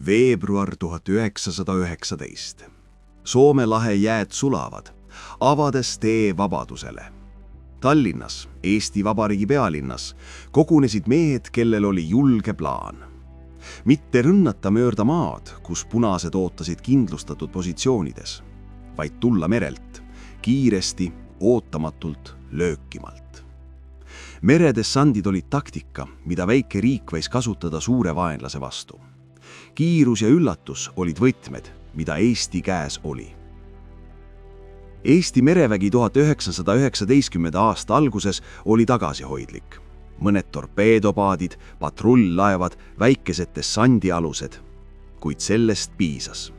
Veebruar 1919. Soome lahe jääd sulavad, avades tee vabadusele. Tallinnas, Eesti Vabariigi pealinnas, kogunesid mehed, kellel oli julge plaan. Mitte rünnata mööda maad, kus punased ootasid kindlustatud positsioonides, vaid tulla merelt, kiiresti, ootamatult, löökimalt. Meredessandid olid taktika, mida väike riik võis kasutada suure vaenlase vastu. Kiirus ja üllatus olid võtmed, mida Eesti käes oli. Eesti merevägi 1919. aasta alguses oli tagasihoidlik. Mõned torpeedopaadid, patrull-laevad, väikesed dessandialused, kuid sellest piisas.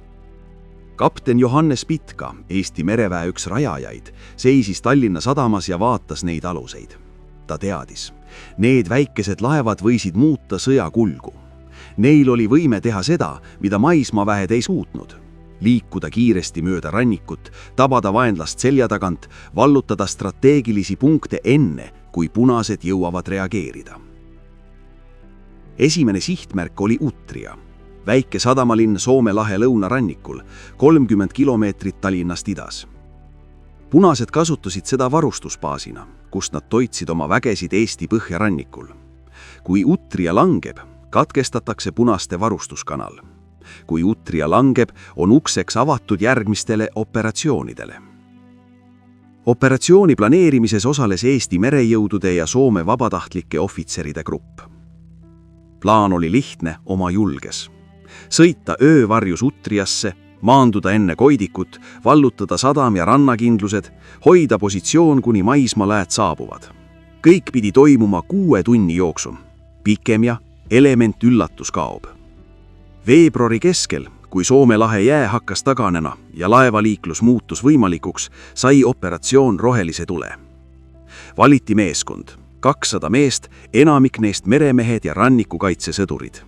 Kapten Johannes Pitka, Eesti mereväe üks rajajaid, seisis Tallinna sadamas ja vaatas neid aluseid. Ta teadis, need väikesed laevad võisid muuta sõja kulgu. Neil oli võime teha seda, mida maismaaväed ei suutnud. Liikuda kiiresti mööda rannikut, tabada vaenlast selja tagant, vallutada strateegilisi punkte enne, kui punased jõuavad reageerida. Esimene sihtmärk oli Utria, väike sadamalinn Soome lahe lõunarannikul, 30 kilomeetrit Tallinnast idas. Punased kasutasid seda varustusbaasina, kust nad toitsid oma vägesid Eesti põhjarannikul. Kui Utria langeb, katkestatakse punaste varustuskanal. Kui Utria langeb, on ukseks avatud järgmistele operatsioonidele. Operatsiooni planeerimises osales Eesti merejõudude ja Soome vabatahtlike ohvitseride grupp. Plaan oli lihtne, oma julges. Sõita öövarjus Utriasse, maanduda enne Koidikut, vallutada sadam ja rannakindlused, hoida positsioon, kuni maismaaläed saabuvad. Kõik pidi toimuma 6 tunni jooksul. Pikem ja element üllatus kaob. Veebruari keskel, kui Soome lahe jää hakkas taganema ja laevaliiklus muutus võimalikuks, sai operatsioon rohelise tule. Valiti meeskond, 200 meest, enamik neist meremehed ja rannikukaitsesõdurid.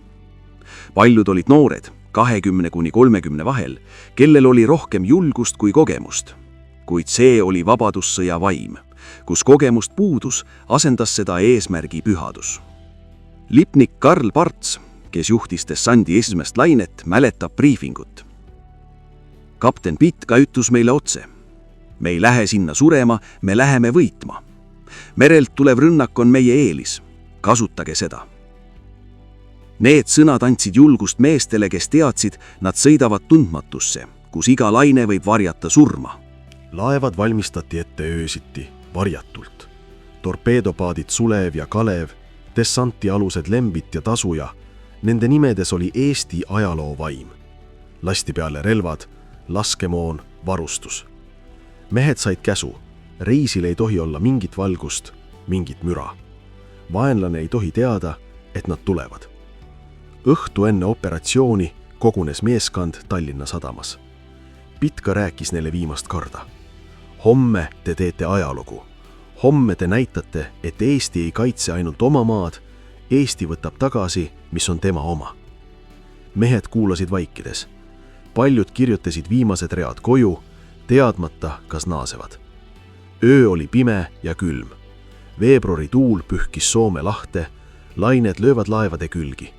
Paljud olid noored, 20–30 vahel, kellel oli rohkem julgust kui kogemust. Kuid see oli vabadussõja vaim, kus kogemust puudus, asendas seda eesmärgi pühadus. Lipnik Karl Parts, kes juhtis dessandi esimest lainet, mäletab briifingut. Kapten Pitka ütles meile otse. Me ei lähe sinna surema, me läheme võitma. Merelt tulev rünnak on meie eelis. Kasutage seda. Need sõnad andsid julgust meestele, kes teadsid, nad sõidavad tundmatusse, kus iga laine võib varjata surma. Laevad valmistati ette öösiti, varjatult. Torpeedopaadid Sulev ja Kalev, dessantialused Lembit ja Tasuja, nende nimedes oli Eesti ajaloo vaim. Lasti peale relvad, laskemoon, varustus. Mehed said käsu, reisil ei tohi olla mingit valgust, mingit müra. Vaenlane ei tohi teada, et nad tulevad. Õhtu enne operatsiooni kogunes meeskond Tallinna sadamas. Pitka rääkis neile viimast korda. Homme te teete ajalugu. Homme te näitate, et Eesti ei kaitse ainult oma maad, Eesti võtab tagasi, mis on tema oma. Mehed kuulasid vaikides. Paljud kirjutasid viimased read koju, teadmata, kas naasevad. Öö oli pime ja külm. Veebruari tuul pühkis Soome lahte, lained löövad laevade külgi.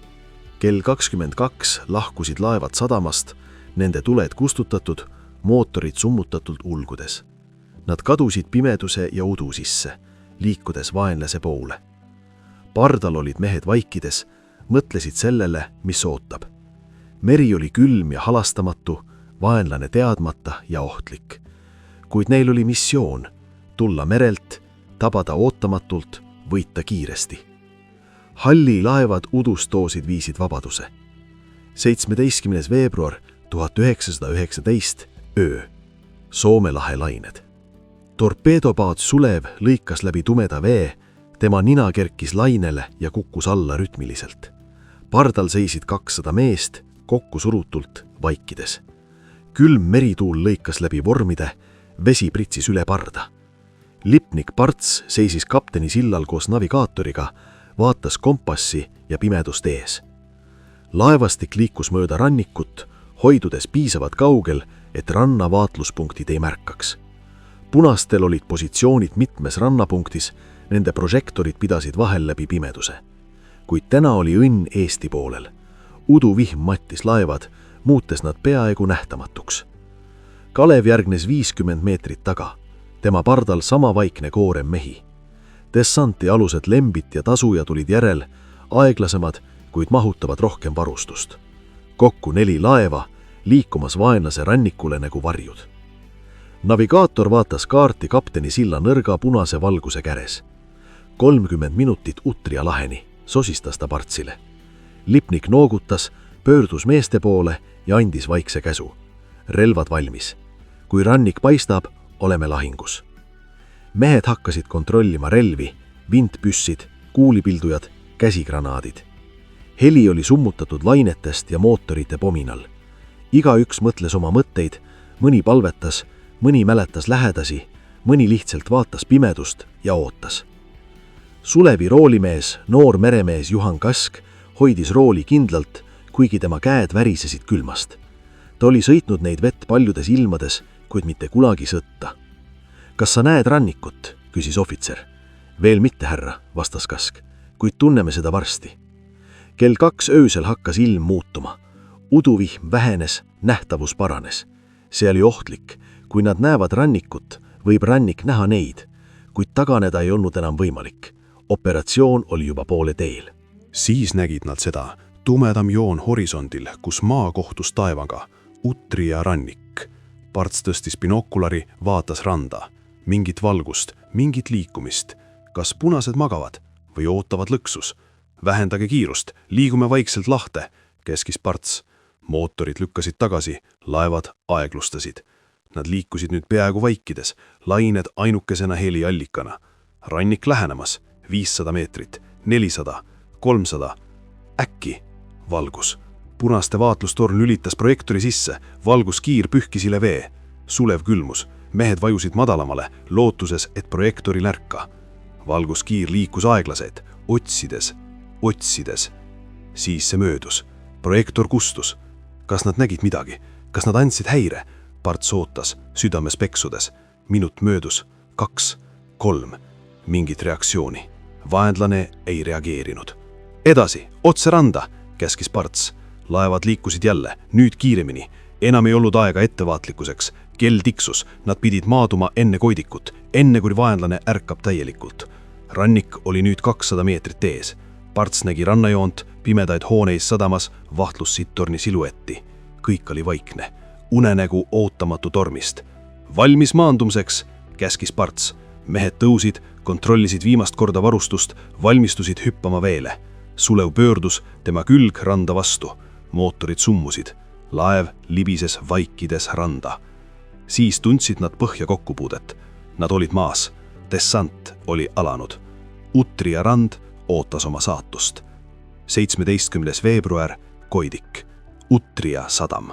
Kell 22 lahkusid laevad sadamast, nende tuled kustutatud, mootorid summutatult ulgudes. Nad kadusid pimeduse ja udu sisse, liikudes vaenlase poole. Pardal olid mehed vaikides, mõtlesid sellele, mis ootab. Meri oli külm ja halastamatu, vaenlane teadmata ja ohtlik. Kuid neil oli missioon, tulla merelt, tabada ootamatult, võita kiiresti. Halli laevad udustoosid viisid vabaduse. 17. veebruar 1919, öö. Soome lahe lained. Torpeedopaat Sulev lõikas läbi tumeda vee, tema nina kerkis lainele ja kukkus alla rütmiliselt. Pardal seisid 200 meest, kokku surutult, vaikides. Külm merituul lõikas läbi vormide, vesi pritsis üle parda. Lipnik Parts seisis kapteni sillal koos navigaatoriga, vaatas kompassi ja pimedust ees. Laevastik liikus mööda rannikut, hoidudes piisavalt kaugel, et ranna vaatluspunktid ei märkaks. Punastel olid positsioonid mitmes rannapunktis, nende prožektorid pidasid vahel läbi pimeduse. Kuid täna oli õnn Eesti poolel. uduvihm mattis laevad, muutes nad peaaegu nähtamatuks. Kalev järgnes 50 meetrit taga, tema pardal sama vaikne koorem mehi. Dessanti alused Lembit ja Tasuja tulid järel, aeglasemad, kuid mahutavad rohkem varustust. Kokku 4 laeva, liikumas vaenlase rannikule nagu varjud. Navigaator vaatas kaarti kapteni silla nõrga punase valguse käres. 30 minutit Utria laheni, sosistas ta Partsile. Lipnik noogutas, pöördus meeste poole ja andis vaikse käsu. Relvad valmis. Kui rannik paistab, oleme lahingus. Mehed hakkasid kontrollima relvi, vintpüssid, kuulipildujad, käsigranaadid. Heli oli summutatud lainetest ja mootorite pominal. Igaüks mõtles oma mõtteid, mõni palvetas, mõni mäletas lähedasi, mõni lihtsalt vaatas pimedust ja ootas. Sulevi roolimees, noor meremees Juhan Kask, hoidis rooli kindlalt, kuigi tema käed värisesid külmast. Ta oli sõitnud neid vett paljudes ilmades, kuid mitte kunagi sõtta. Kas sa näed rannikut, küsis ohvitser. Veel mitte, härra, vastas Kask, kuid tunneme seda varsti. Kell 2 öösel hakkas ilm muutuma. Uduvihm vähenes, nähtavus paranes. See oli ohtlik. Kui nad näevad rannikut, võib rannik näha neid, kuid taganeda ei olnud enam võimalik. Operatsioon oli juba poole teel. Siis nägid nad seda tumedam joon horisondil, kus maa kohtus taevaga, Utria rannik. Parts tõstis binokulari, vaatas randa. Mingit valgust, mingit liikumist. Kas punased magavad või ootavad lõksus? Vähendage kiirust, liigume vaikselt lahte, keskis Parts. Mootorid lükkasid tagasi, laevad aeglustasid. Nad liikusid nüüd peaaegu vaikides, lained ainukesena heliallikana. Rannik lähenemas, 500 meetrit, 400, 300. Äkki valgus. Punaste vaatlustorn lülitas projektori sisse, valguskiir pühkis üle vee. Sulev külmus. Mehed vajusid madalamale, lootuses, et projektori närka. Valguskiir liikus aeglaselt, otsides. Siis see möödus. Projektor kustus. Kas nad nägid midagi? Kas nad andsid häire? Parts ootas, südames peksudes. Minut möödus, 2, 3. Mingit reaktsiooni. Vaenlane ei reageerinud. Edasi, otse randa, käskis Parts. Laevad liikusid jälle, nüüd kiiremini. Enam ei olnud aega ettevaatlikkuseks. Kell tiksus, nad pidid maaduma enne koidikut, enne kui vaenlane ärkab täielikult. Rannik oli nüüd 200 meetrit ees. Parts nägi rannajoont, pimedaid hooneid sadamas, vahtlussittorni siluetti. Kõik oli vaikne. Unenägu ootamatu tormist. Valmis maandumiseks, käskis Parts. Mehed tõusid, kontrollisid viimast korda varustust, valmistusid hüppama veele. Sulev pöördus, tema külg randa vastu. Mootorid summusid. Laev libises vaikides randa. Siis tundsid nad põhja kokkupuudet. Nad olid maas. Dessant oli alanud. Utria rand ootas oma saatust. 17. veebruar, Koidik. Utria sadam.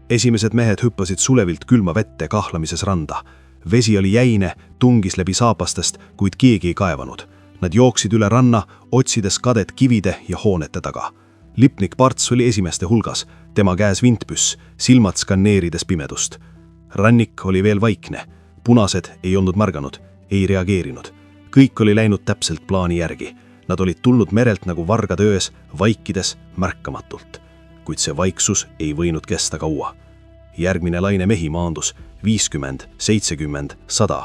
Esimesed mehed hüppasid sulevilt külma vette kahlamises randa. Vesi oli jäine, tungis läbi saapastest, kuid keegi ei kaevanud. Nad jooksid üle ranna, otsides kadet kivide ja hoonete taga. Lipnik Parts oli esimeste hulgas, tema käes vintpüss, silmad skanneerides pimedust. Rannik oli veel vaikne. Punased ei olnud märganud, ei reageerinud. Kõik oli läinud täpselt plaani järgi. Nad olid tulnud merelt nagu vargad öös, vaikides märkamatult. Kuid see vaiksus ei võinud kesta kaua. Järgmine laine mehi maandus 50, 70, 100.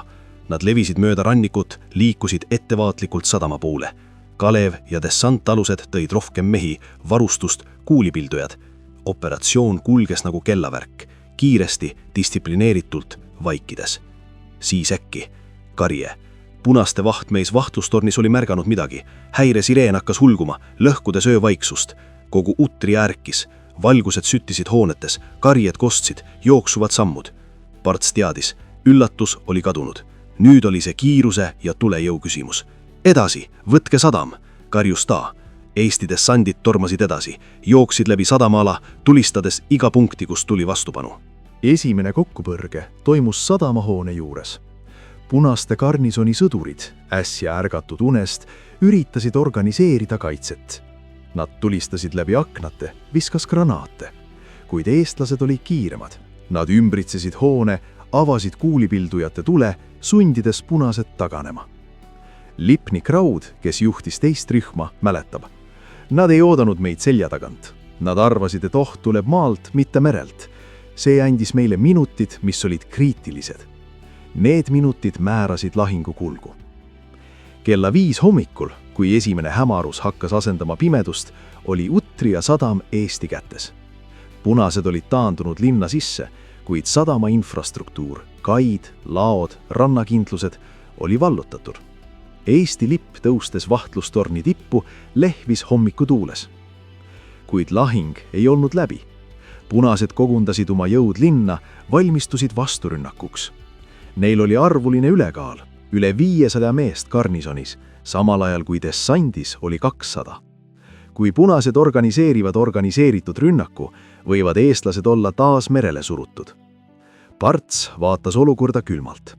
Nad levisid mööda rannikut, liikusid ettevaatlikult sadama poole. Kalev ja dessantalused tõid rohkem mehi, varustust, kuulipildujad. Operatsioon kulges nagu kellavärk, kiiresti, distsiplineeritult, vaikides. Siis äkki, karje. Punaste vahtmeis vahtlustornis oli märganud midagi. Häiresireen hakkas hulguma, lõhkudes öövaiksust. Kogu Utria ärkis. Valgused süttisid hoonetes, karjed kostsid, jooksuvad sammud. Parts teadis, üllatus oli kadunud. Nüüd oli see kiiruse ja tulejõu küsimus. Edasi, võtke sadam, karjus ta. Eesti dessandid tormasid edasi, jooksid läbi sadamaala, tulistades iga punkti, kus tuli vastupanu. Esimene kokkupõrge toimus sadamahoone juures. Punaste garnisoni sõdurid, äsja ärgatud unest, üritasid organiseerida kaitset. Nad tulistasid läbi aknate, viskas granaate, kuid eestlased olid kiiremad. Nad ümbritsesid hoone, avasid kuulipildujate tule, sundides punased taganema. Lipnik Raud, kes juhtis teist rühma, mäletab. Nad ei oodanud meid selja tagant. Nad arvasid, et oht tuleb maalt, mitte merelt. See andis meile minutid, mis olid kriitilised. Need minutid määrasid lahingu kulgu. Kella 5 hommikul, kui esimene hämarus hakkas asendama pimedust, oli Utria sadam Eesti kätes. Punased olid taandunud linna sisse, kuid sadama infrastruktuur, kaid, laod, rannakindlused oli vallutatud. Eesti lipp tõustes vahtlustorni tippu lehvis hommikutuules. Kuid lahing ei olnud läbi. Punased kogundasid oma jõud linna, valmistusid vasturünnakuks. Neil oli arvuline ülekaal, üle 500 meest garnisonis, samal ajal kui dessandis oli 200. Kui punased organiseerivad organiseeritud rünnaku, võivad eestlased olla taas merele surutud. Parts vaatas olukorda külmalt.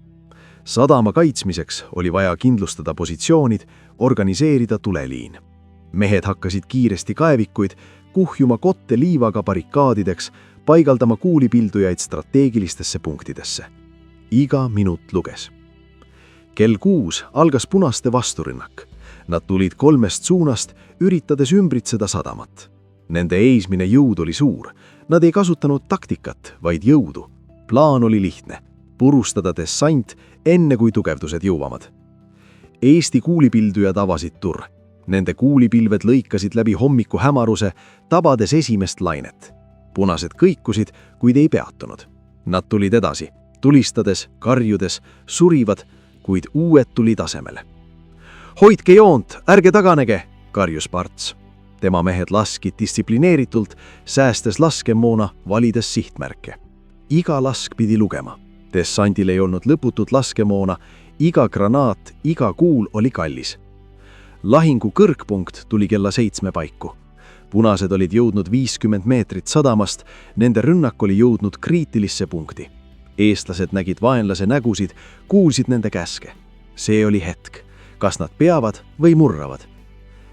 Sadama kaitsmiseks oli vaja kindlustada positsioonid, organiseerida tuleliin. Mehed hakkasid kiiresti kaevikuid, kuhjuma kotte liivaga barrikaadideks, paigaldama kuulipildujaid strateegilistesse punktidesse. Iga minut luges. Kell 6 algas punaste vasturünnak. Nad tulid 3 suunast, üritades ümbritseda sadamat. Nende eesmine jõud oli suur. Nad ei kasutanud taktikat, vaid jõudu. Plaan oli lihtne. Purustada dessant enne kui tugevdused jõuamad. Eesti kuulipildujad avasid turr. Nende kuulipilved lõikasid läbi hommiku hämaruse, tabades esimest lainet. Punased kõikusid, kuid ei peatunud. Nad tulid edasi, tulistades, karjudes, surivad, kuid uued tulid asemele. Hoidke joont, ärge taganege, karjus Parts. Tema mehed laskid distsiplineeritult, säästes laskemoona, valides sihtmärke. Iga lask pidi lugema. Dessandil ei olnud lõputut laskemoona, iga granaat, iga kuul oli kallis. Lahingu kõrgpunkt tuli kella 7 paiku. Punased olid jõudnud 50 meetrit sadamast, nende rünnak oli jõudnud kriitilisse punkti. Eestlased nägid vaenlase nägusid, kuulsid nende käske. See oli hetk. Kas nad peavad või murravad?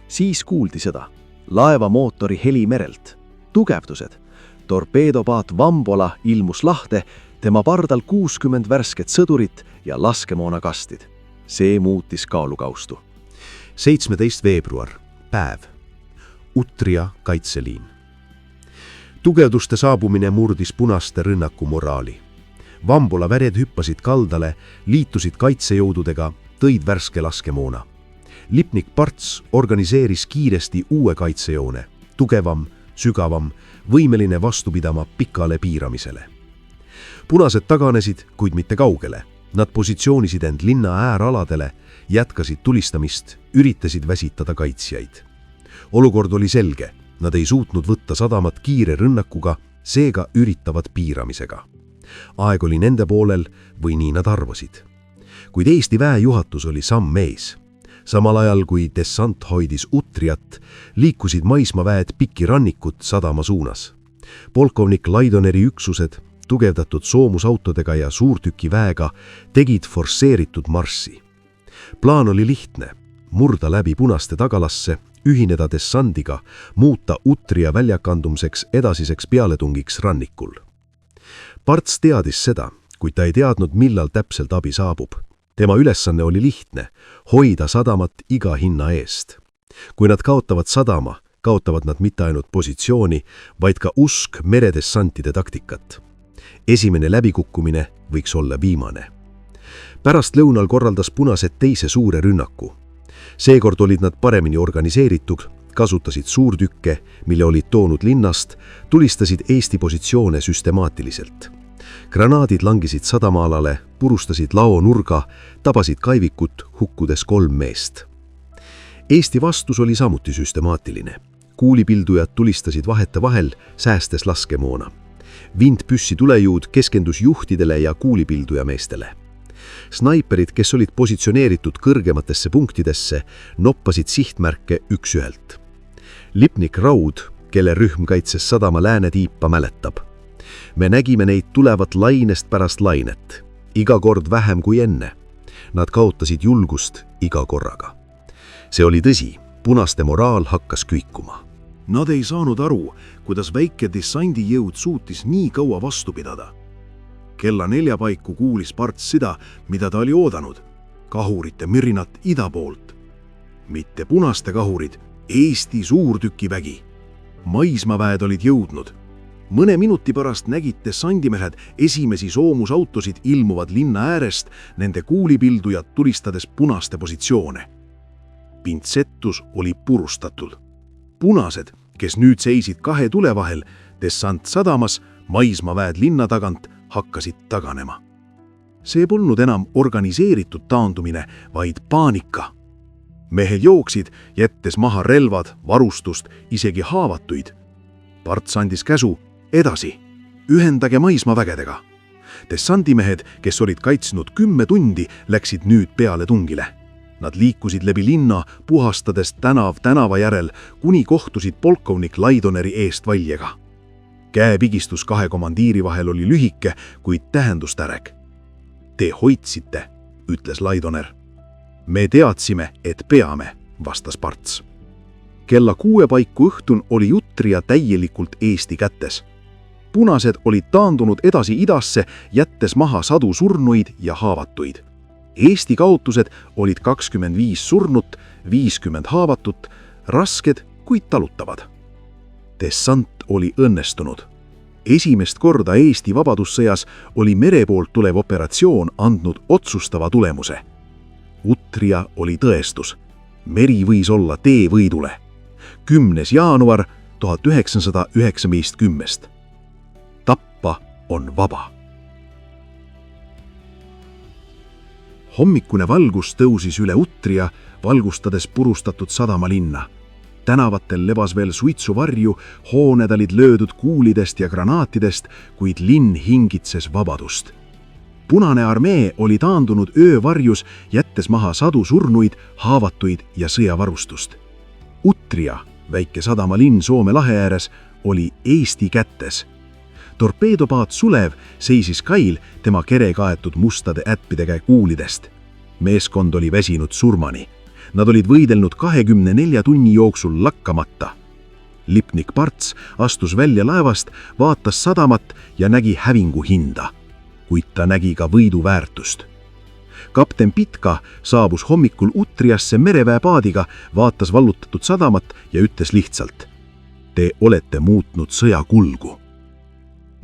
Siis kuuldi seda. Laeva mootori heli merelt. Tugevdused. Torpeedopaat Vambola ilmus lahte, tema pardal 60 värsket sõdurit ja laskemoonakastid. See muutis kaalukaustu. 17. veebruar, päev. Utria kaitseliin. Tugevduste saabumine murdis punaste rünnaku moraali. Vambola väred hüppasid kaldale, liitusid kaitsejõududega, tõid värske laskemoona. Lipnik Parts organiseeris kiiresti uue kaitsejoone, tugevam, sügavam, võimeline vastu pidama pikale piiramisele. Punased taganesid, kuid mitte kaugele. Nad positsioonisid end linna ääraladele, jätkasid tulistamist, üritasid väsitada kaitsjaid. Olukord oli selge, nad ei suutnud võtta sadamat kiire rünnakuga, seega üritavad piiramisega. Aeg oli nende poolel või nii nad arvasid. Kuid Eesti väejuhatus oli samm ees. Samal ajal kui dessant hoidis Utriat, liikusid maismaväed pikki rannikut sadama suunas. Polkovnik Laidoneri üksused, tugevdatud soomusautodega ja suurtükiväega, tegid forsseeritud marssi. Plaan oli lihtne, murda läbi punaste tagalasse, ühineda dessandiga, muuta Utria väljakandumiseks edasiseks pealetungiks rannikul. Parts teadis seda, kuid ta ei teadnud, millal täpselt abi saabub. Tema ülesanne oli lihtne, hoida sadamat iga hinna eest. Kui nad kaotavad sadama, kaotavad nad mitte ainult positsiooni, vaid ka usk meredessantide taktikat. Esimene läbikukkumine võiks olla viimane. Pärast lõunal korraldas punased teise suure rünnaku. Seekord olid nad paremini organiseeritud, kasutasid suurtükke, mille olid toonud linnast, tulistasid Eesti positsioone süstemaatiliselt. Granaadid langisid sadamaalale, purustasid lao nurga, tabasid kaivikut, hukkudes 3 meest. Eesti vastus oli samuti süstemaatiline. Kuulipildujad tulistasid vahetevahel, säästes laskemoona. Vindpüssi tulejõud keskendus juhtidele ja kuulipildujameestele. Snaiperid, kes olid positsioneeritud kõrgematesse punktidesse, noppasid sihtmärke üks-ühelt. Lipnik Raud, kelle rühm kaitses sadama läänetiipa, mäletab. Me nägime neid tulevat lainest pärast lainet. Iga kord vähem kui enne. Nad kaotasid julgust iga korraga. See oli tõsi, punaste moraal hakkas kõikuma. Nad ei saanud aru, kuidas väike dessandijõud suutis nii kaua vastu pidada. Kella 4 paiku kuulis Parts seda, mida ta oli oodanud. Kahurite mürinat ida poolt. Mitte punaste kahurid, Eesti suurtükivägi. maismaaväed olid jõudnud. Mõne minuti pärast nägid dessandimehed esimesi soomusautosid ilmuvad linna äärest, nende kuulipildujad tulistades punaste positsioone. Pintsettus oli purustatud. Punased, kes nüüd seisid kahe tule vahel, dessant sadamas, maismaaväed linna tagant, hakkasid taganema. See polnud enam organiseeritud taandumine, vaid paanika. Mehed jooksid, jättes maha relvad, varustust, isegi haavatuid. Parts andis käsu, edasi, ühendage maismaavägedega. Dessandimehed, kes olid kaitsnud 10 tundi, läksid nüüd peale tungile. Nad liikusid läbi linna, puhastades tänav tänava järel, kuni kohtusid polkovnik Laidoneri eestvaljega. Käepigistus kahe komandiiri vahel oli lühike, kuid tähendustäreg. Te hoidsite, ütles Laidoner. Me teadsime, et peame, vastas Parts. Kella 6 paiku õhtun oli Utria täielikult Eesti kätes. Punased olid taandunud edasi idasse, jättes maha sadu surnuid ja haavatuid. Eesti kaotused olid 25 surnut, 50 haavatut, rasked, kuid talutavad. Dessant oli õnnestunud. Esimest korda Eesti vabadussõjas oli mere poolt tulev operatsioon andnud otsustava tulemuse. Utria oli tõestus. Meri võis olla tee võidule. 10. jaanuar 1919. Tappa on vaba. Hommikune valgus tõusis üle Utria, valgustades purustatud sadamalinna. Tänavatel lebas veel suitsuvarju, hooned olid löödud kuulidest ja granaatidest, kuid linn hingitses vabadust. Punane armee oli taandunud öövarjus, jättes maha sadu surnuid, haavatuid ja sõjavarustust. Utria, väike sadamalinn Soome lahe ääres, oli Eesti kätes. Torpeedopaat Sulev seisis kail tema kere kaetud mustade äppidega kuulidest. Meeskond oli väsinud surmani. Nad olid võidelnud 24 tunni jooksul lakkamata. Lipnik Parts astus välja laevast, vaatas sadamat ja nägi hävingu hinda. Kuid ta nägi ka võidu väärtust. Kapten Pitka saabus hommikul Utriasse mereväepaadiga, vaatas vallutatud sadamat ja ütles lihtsalt: Te olete muutnud sõja kulgu.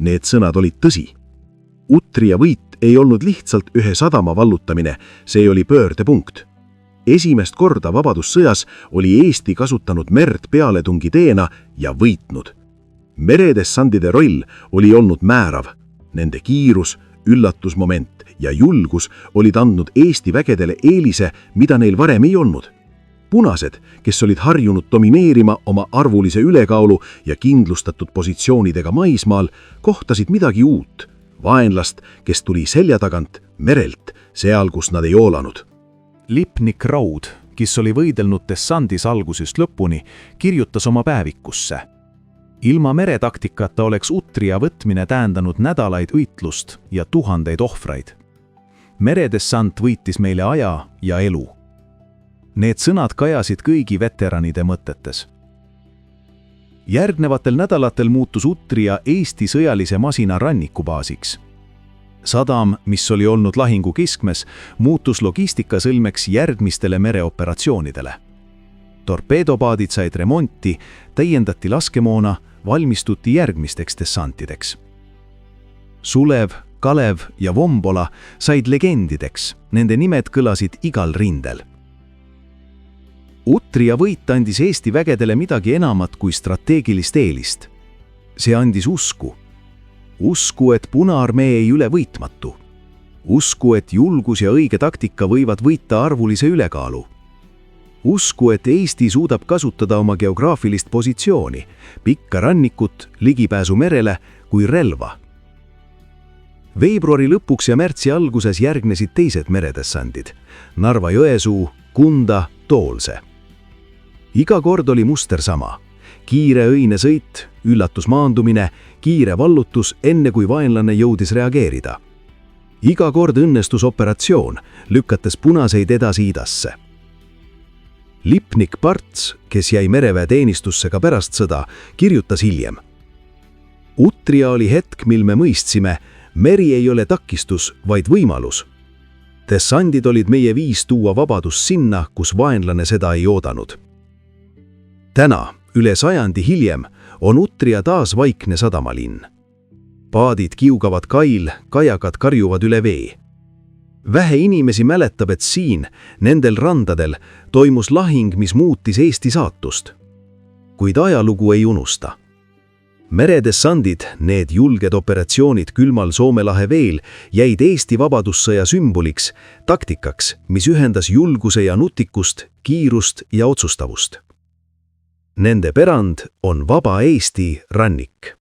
Need sõnad olid tõsi. Utria võit ei olnud lihtsalt ühe sadama vallutamine, see oli pöördepunkt. Esimest korda vabadussõjas oli Eesti kasutanud merd pealetungi teena ja võitnud. Meredessandide roll oli olnud määrav. Nende kiirus, üllatusmoment ja julgus olid andnud Eesti vägedele eelise, mida neil varem ei olnud. Punased, kes olid harjunud domineerima oma arvulise ülekaalu ja kindlustatud positsioonidega maismaal, kohtasid midagi uut. Vaenlast, kes tuli selja tagant, merelt, seal, kus nad ei oolanud. Lipnik Raud, kes oli võidelnud dessandis algusest lõpuni, kirjutas oma päevikusse: Ilma meretaktikata oleks Utria võtmine tähendanud nädalaid õitlust ja 1000 ohvraid. Meredessant võitis meile aja ja elu. Need sõnad kajasid kõigi veteranide mõtetes. Järgnevatel nädalatel muutus Utria Eesti sõjalise masina rannikubaasiks. Sadam, mis oli olnud lahingu keskmes, muutus logistikasõlmeks järgmistele mereoperatsioonidele. Torpeedopaadid said remonti, täiendati laskemoona, valmistuti järgmisteks dessantideks. Sulev, Kalev ja Vombola said legendideks, nende nimed kõlasid igal rindel. Utria võit andis Eesti vägedele midagi enamat kui strateegilist eelist. See andis usku. Usku, et Punaarmee ei üle võitmatu. Usku, et julgus ja õige taktika võivad võita arvulise ülekaalu. Usku, et Eesti suudab kasutada oma geograafilist positsiooni, pikka rannikut, ligipääsu merele kui relva. Veebruari lõpuks ja märtsi alguses järgnesid teised meredessandid: Narva-Jõesuu, Kunda, Toolse. Iga kord oli muster sama. Kiire õine sõit, üllatusmaandumine, kiire vallutus, enne kui vaenlane jõudis reageerida. Iga kord õnnestus operatsioon, lükates punaseid edasi idasse. Lipnik Parts, kes jäi mereväeteenistusse ka pärast sõda, kirjutas hiljem: Utria oli hetk, mil me mõistsime, meri ei ole takistus, vaid võimalus. Dessandid olid meie viis tuua vabadus sinna, kus vaenlane seda ei oodanud. Täna, üle sajandi hiljem, on Utria taas vaikne sadamalinn. Paadid kiugavad kail, kajakad karjuvad üle vee. Vähe inimesi mäletab, et siin, nendel randadel, toimus lahing, mis muutis Eesti saatust. Kuid ajalugu ei unusta. Meredessandid, need julged operatsioonid külmal Soome lahe veel, jäid Eesti vabadussõja sümboliks, taktikaks, mis ühendas julguse ja nutikust, kiirust ja otsustavust. Nende pärand on vaba Eesti rannik.